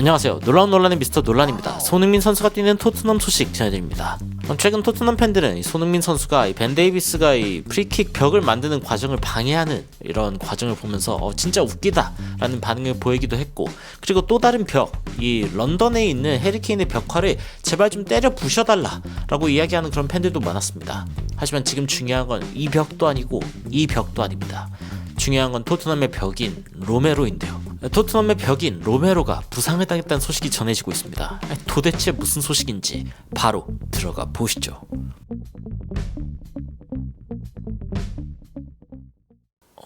안녕하세요. 놀라운 논란의 미스터 논란입니다. 손흥민 선수가 뛰는 토트넘 소식 전해드립니다. 최근 토트넘 팬들은 이 손흥민 선수가 이 벤 데이비스가 이 프리킥 벽을 만드는 과정을 방해하는 이런 과정을 보면서 진짜 웃기다 라는 반응을 보이기도 했고, 그리고 또 다른 벽, 이 런던에 있는 해리케인의 벽화를 제발 좀 때려 부셔달라 라고 이야기하는 그런 팬들도 많았습니다. 하지만 지금 중요한 건 이 벽도 아니고 이 벽도 아닙니다. 중요한 건 토트넘의 벽인 로메로인데요. 토트넘의 벽인 로메로가 부상을 당했다는 소식이 전해지고 있습니다. 도대체 무슨 소식인지 바로 들어가 보시죠.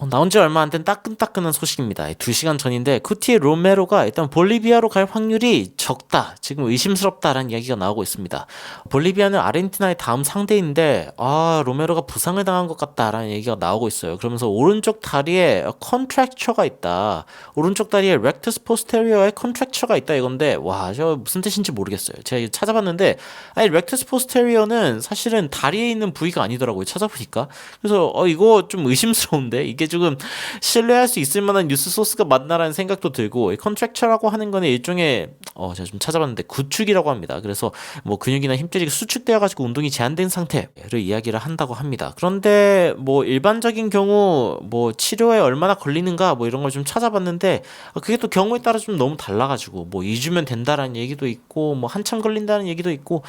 나온 지 얼마 안 된 따끈따끈한 소식입니다. 2시간 전인데 쿠티 로메로가 일단 볼리비아로 갈 확률이 적다, 지금 의심스럽다라는 이야기가 나오고 있습니다. 볼리비아는 아르헨티나의 다음 상대인데 로메로가 부상을 당한 것 같다라는 얘기가 나오고 있어요. 그러면서 오른쪽 다리에 컨트랙처가 있다, 오른쪽 다리에 렉투스 포스테리어에 컨트랙처가 있다 이건데, 저 무슨 뜻인지 모르겠어요. 제가 찾아봤는데 렉투스 포스테리어는 사실은 다리에 있는 부위가 아니더라고요, 찾아보니까. 그래서 이거 좀 의심스러운데, 이게 조금 신뢰할 수 있을 만한 뉴스 소스가 맞나라는 생각도 들고, 컨트랙처라고 하는 거는 일종의 제가 좀 찾아봤는데 구축이라고 합니다. 그래서 뭐 근육이나 힘줄이 수축되어 가지고 운동이 제한된 상태를 이야기를 한다고 합니다. 그런데 뭐 일반적인 경우 뭐 치료에 얼마나 걸리는가 뭐 이런 걸 좀 찾아봤는데, 그게 또 경우에 따라 좀 너무 달라가지고 뭐 2주면 된다라는 얘기도 있고 뭐 한참 걸린다는 얘기도 있고,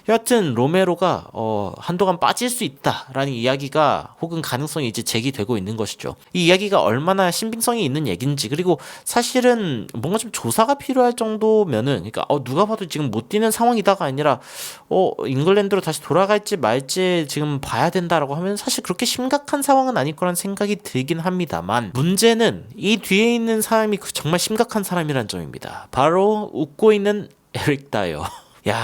여하튼 로메로가 한동안 빠질 수 있다라는 이야기가 혹은 가능성이 이제 제기되고 있는 것이죠. 이 이야기가 얼마나 신빙성이 있는 얘기인지, 그리고 사실은 뭔가 좀 조사가 필요할 정도면은, 그러니까 누가 봐도 지금 못 뛰는 상황이다가 아니라 잉글랜드로 다시 돌아갈지 말지 지금 봐야 된다라고 하면 사실 그렇게 심각한 상황은 아닐 거란 생각이 들긴 합니다만, 문제는 이 뒤에 있는 사람이 정말 심각한 사람이란 점입니다. 바로 웃고 있는 에릭 다이어.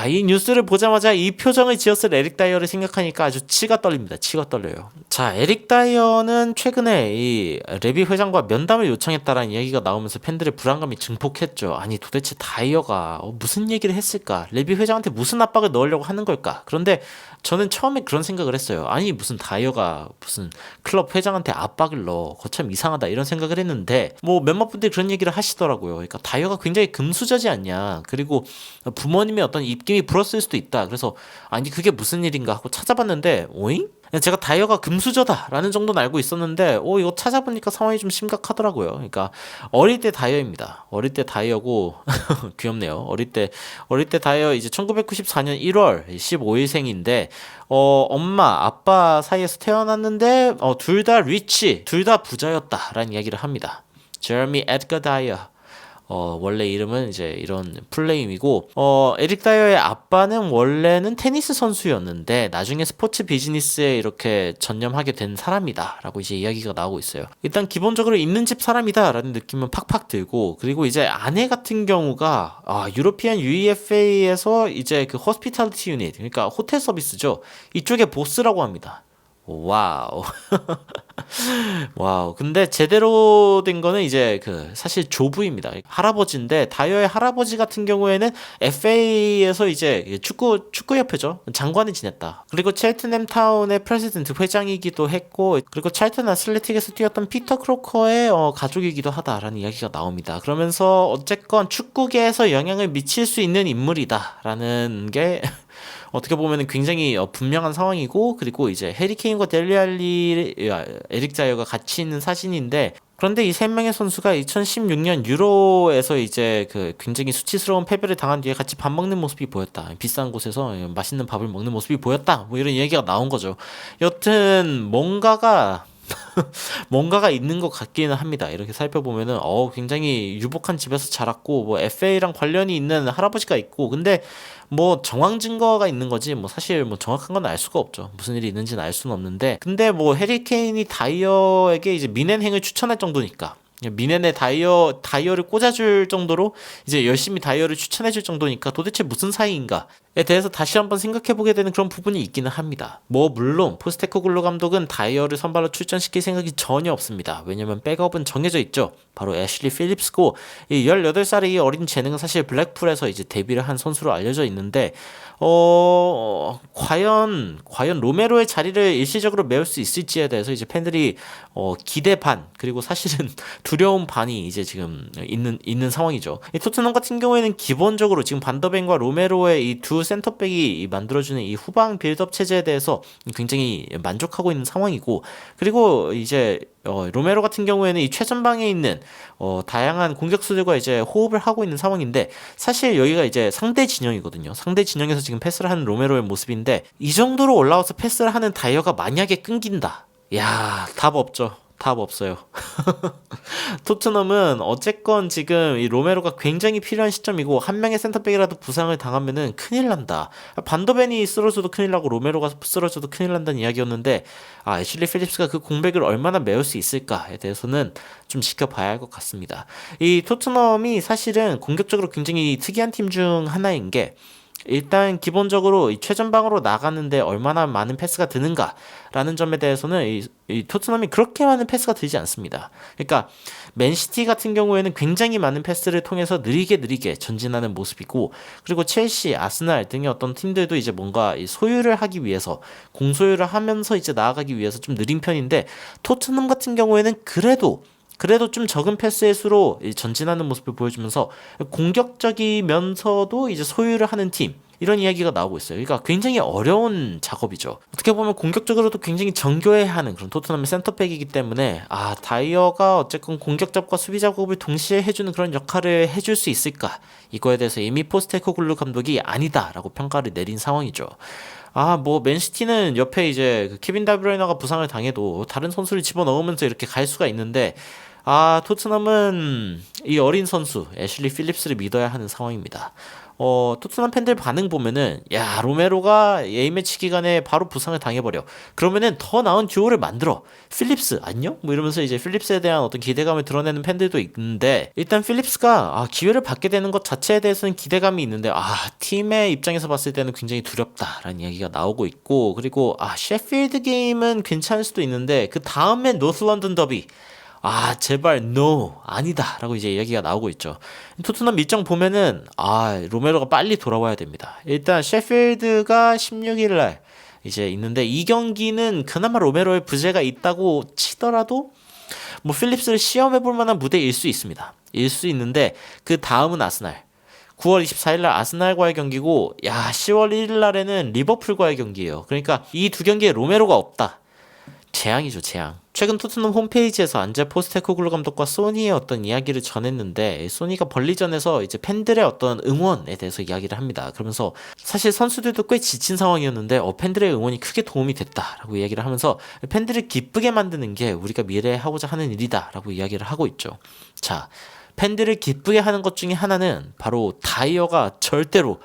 이 뉴스를 보자마자 이 표정을 지었을 에릭 다이어를 생각하니까 아주 치가 떨립니다. 치가 떨려요. 자, 에릭 다이어는 최근에 이 레비 회장과 면담을 요청했다라는 이야기가 나오면서 팬들의 불안감이 증폭했죠. 아니 도대체 다이어가 무슨 얘기를 했을까? 레비 회장한테 무슨 압박을 넣으려고 하는 걸까? 그런데 저는 처음에 그런 생각을 했어요. 아니 무슨 다이어가 무슨 클럽 회장한테 압박을 넣어, 거참 이상하다 이런 생각을 했는데, 뭐 몇몇 분들이 그런 얘기를 하시더라고요. 그러니까 다이어가 굉장히 금수저지 않냐, 그리고 부모님의 어떤 입김이 불었을 수도 있다. 그래서 아니 그게 무슨 일인가 하고 찾아봤는데, 오잉? 제가 다이어가 금수저다라는 정도는 알고 있었는데 이거 찾아보니까 상황이 좀 심각하더라고요. 그러니까 어릴 때 다이어입니다. 어릴 때 다이어고 귀엽네요. 어릴 때 다이어 이제 1994년 1월 15일생인데 엄마 아빠 사이에서 태어났는데 둘 다 리치, 둘 다 부자였다라는 이야기를 합니다. 제레미 에드거 다이어. 원래 이름은 이제 이런 풀네임이고, 에릭 다이어의 아빠는 원래는 테니스 선수였는데 나중에 스포츠 비즈니스에 이렇게 전념하게 된 사람이다 라고 이제 이야기가 나오고 있어요. 일단 기본적으로 있는 집 사람이다 라는 느낌은 팍팍 들고, 그리고 이제 아내 같은 경우가 유로피안 UEFA에서 이제 그 호스피탈리티 유닛, 그러니까 호텔 서비스죠, 이쪽의 보스라고 합니다. 와우. 와우. 근데 제대로 된 거는 이제 사실 조부입니다. 할아버지인데, 다이어의 할아버지 같은 경우에는 FA에서 이제 축구협회죠, 장관을 지냈다. 그리고 첼트넘 타운의 프레지던트 회장이기도 했고, 그리고 찰튼 아슬레틱에서 뛰었던 피터 크로커의 가족이기도 하다라는 이야기가 나옵니다. 그러면서 어쨌건 축구계에서 영향을 미칠 수 있는 인물이다라는 게 어떻게 보면 굉장히 분명한 상황이고, 그리고 이제 해리케인과 델리알리, 에릭 다이어가 같이 있는 사진인데, 그런데 이 세 명의 선수가 2016년 유로에서 이제 굉장히 수치스러운 패배를 당한 뒤에 같이 밥 먹는 모습이 보였다. 비싼 곳에서 맛있는 밥을 먹는 모습이 보였다. 뭐 이런 얘기가 나온 거죠. 여튼 뭔가가 있는 것 같기는 합니다. 이렇게 살펴보면은 굉장히 유복한 집에서 자랐고, 뭐 FA랑 관련이 있는 할아버지가 있고, 근데 뭐 정황 증거가 있는 거지 뭐 사실 뭐 정확한 건 알 수가 없죠. 무슨 일이 있는지는 알 수는 없는데, 근데 뭐 해리케인이 다이어에게 이제 미넨행을 추천할 정도니까, 미넨에 다이어를 꽂아줄 정도로 이제 열심히 다이어를 추천해줄 정도니까 도대체 무슨 사이인가, 에 대해서 다시 한번 생각해보게 되는 그런 부분이 있기는 합니다. 뭐 물론 포스테코글루 감독은 다이어를 선발로 출전시킬 생각이 전혀 없습니다. 왜냐면 백업은 정해져 있죠. 바로 애슐리 필립스고, 이 18살의 이 어린 재능은 사실 블랙풀에서 이제 데뷔를 한 선수로 알려져 있는데 과연 로메로의 자리를 일시적으로 메울 수 있을지에 대해서 이제 팬들이 기대 반, 그리고 사실은 두려움 반이 이제 지금 있는 상황이죠. 이 토트넘 같은 경우에는 기본적으로 지금 반더벤과 로메로의 이 두 센터백이 만들어주는 이 후방 빌드업 체제에 대해서 굉장히 만족하고 있는 상황이고, 그리고 이제 로메로 같은 경우에는 이 최전방에 있는 다양한 공격수들과 이제 호흡을 하고 있는 상황인데, 사실 여기가 이제 상대 진영이거든요. 상대 진영에서 지금 패스를 하는 로메로의 모습인데, 이 정도로 올라와서 패스를 하는 다이어가 만약에 끊긴다, 야, 답 없죠. 답 없어요. 토트넘은 어쨌건 지금 이 로메로가 굉장히 필요한 시점이고, 한 명의 센터백이라도 부상을 당하면은 큰일 난다. 반더벤이 쓰러져도 큰일 나고 로메로가 쓰러져도 큰일 난다는 이야기였는데, 애슐리 필립스가 그 공백을 얼마나 메울 수 있을까에 대해서는 좀 지켜봐야 할 것 같습니다. 이 토트넘이 사실은 공격적으로 굉장히 특이한 팀 중 하나인 게, 일단 기본적으로 이 최전방으로 나가는데 얼마나 많은 패스가 드는가라는 점에 대해서는 이 토트넘이 그렇게 많은 패스가 들지 않습니다. 그러니까 맨시티 같은 경우에는 굉장히 많은 패스를 통해서 느리게 전진하는 모습이고, 그리고 첼시, 아스날 등의 어떤 팀들도 이제 뭔가 이 소유를 하기 위해서, 공소유를 하면서 이제 나아가기 위해서 좀 느린 편인데, 토트넘 같은 경우에는 그래도 좀 적은 패스의 수로 전진하는 모습을 보여주면서 공격적이면서도 이제 소유를 하는 팀, 이런 이야기가 나오고 있어요. 그러니까 굉장히 어려운 작업이죠. 어떻게 보면 공격적으로도 굉장히 정교해야 하는 그런 토트넘의 센터백이기 때문에, 다이어가 어쨌건 공격 작업과 수비 작업을 동시에 해주는 그런 역할을 해줄 수 있을까, 이거에 대해서 이미 포스테코글루 감독이 아니다라고 평가를 내린 상황이죠. 뭐 맨시티는 옆에 이제 그 케빈 다브라이너가 부상을 당해도 다른 선수를 집어넣으면서 이렇게 갈 수가 있는데, 토트넘은 이 어린 선수 애슐리 필립스를 믿어야 하는 상황입니다. 토트넘 팬들 반응 보면은, 야, 로메로가 A매치 기간에 바로 부상을 당해버려, 그러면은 더 나은 듀오를 만들어, 필립스 안녕? 뭐 이러면서 이제 필립스에 대한 어떤 기대감을 드러내는 팬들도 있는데, 일단 필립스가 기회를 받게 되는 것 자체에 대해서는 기대감이 있는데, 팀의 입장에서 봤을 때는 굉장히 두렵다라는 이야기가 나오고 있고, 그리고 셰필드 게임은 괜찮을 수도 있는데, 그 다음에 노스런던 더비, 제발 no, 아니다 라고 이제 이야기가 나오고 있죠. 토트넘 일정 보면은 로메로가 빨리 돌아와야 됩니다. 일단 셰필드가 16일날 이제 있는데, 이 경기는 그나마 로메로의 부재가 있다고 치더라도 뭐 필립스를 시험해볼 만한 무대일 수 있습니다. 일 수 있는데, 그 다음은 아스날, 9월 24일날 아스날과의 경기고, 10월 1일날에는 리버풀과의 경기예요. 그러니까 이 두 경기에 로메로가 없다, 재앙이죠, 재앙. 최근 토트넘 홈페이지에서 안제 포스테코글루 감독과 소니의 어떤 이야기를 전했는데, 소니가 벌리전에서 이제 팬들의 어떤 응원에 대해서 이야기를 합니다. 그러면서 사실 선수들도 꽤 지친 상황이었는데 팬들의 응원이 크게 도움이 됐다라고 이야기를 하면서, 팬들을 기쁘게 만드는 게 우리가 미래에 하고자 하는 일이다라고 이야기를 하고 있죠. 자, 팬들을 기쁘게 하는 것 중에 하나는 바로 다이어가 절대로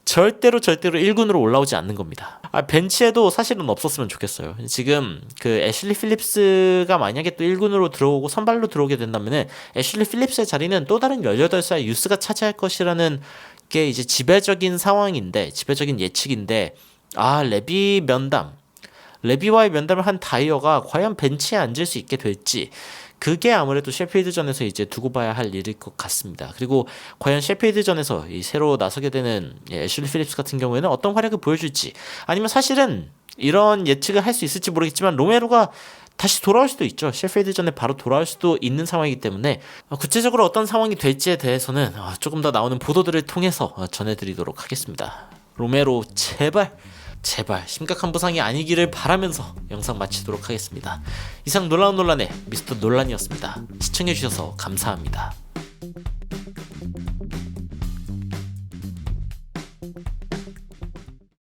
1군으로 올라오지 않는 겁니다. 벤치에도 사실은 없었으면 좋겠어요. 지금 그 애슐리 필립스가 만약에 또 1군으로 들어오고 선발로 들어오게 된다면은, 애슐리 필립스의 자리는 또 다른 18살 유스가 차지할 것이라는 게 이제 지배적인 상황인데, 지배적인 예측인데, 레비와의 면담을 한 다이어가 과연 벤치에 앉을 수 있게 될지, 그게 아무래도 셰필드전에서 이제 두고 봐야 할 일일 것 같습니다. 그리고 과연 셰필드전에서 이 새로 나서게 되는 애슐리 필립스 같은 경우에는 어떤 활약을 보여줄지, 아니면 사실은 이런 예측을 할 수 있을지 모르겠지만 로메로가 다시 돌아올 수도 있죠. 셰필드전에 바로 돌아올 수도 있는 상황이기 때문에, 구체적으로 어떤 상황이 될지에 대해서는 조금 더 나오는 보도들을 통해서 전해드리도록 하겠습니다. 로메로 제발 심각한 부상이 아니기를 바라면서 영상 마치도록 하겠습니다. 이상 놀라운 논란의 미스터 논란이었습니다. 시청해주셔서 감사합니다.